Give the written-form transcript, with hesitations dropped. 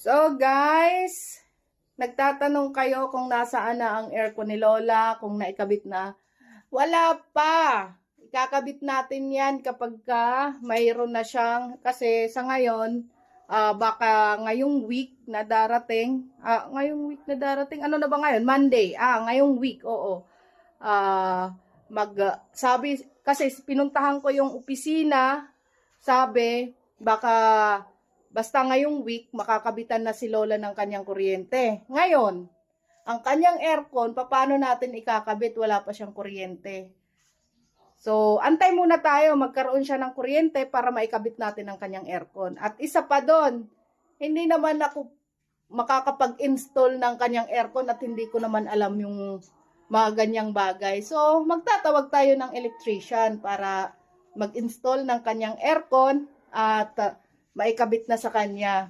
So guys, nagtatanong kayo kung nasaan na ang aircon ni Lola, kung naikabit na. Wala pa. Ikakabit natin yan kapag mayroon na siyang, kasi sa ngayon, baka ngayong week na darating, ano na ba ngayon? Monday, ngayong week, oo. Sabi, kasi pinuntahan ko yung opisina, sabi, basta ngayong week, makakabitan na si Lola ng kanyang kuryente. Ngayon, ang kanyang aircon, paano natin ikakabit? Wala pa siyang kuryente. So, antay muna tayo, magkaroon siya ng kuryente para maikabit natin ang kanyang aircon. At isa pa doon, hindi naman ako makakapag-install ng kanyang aircon at hindi ko naman alam yung mga ganyang bagay. So, magtatawag tayo ng electrician para mag-install ng kanyang aircon at maikabit na sa kanya.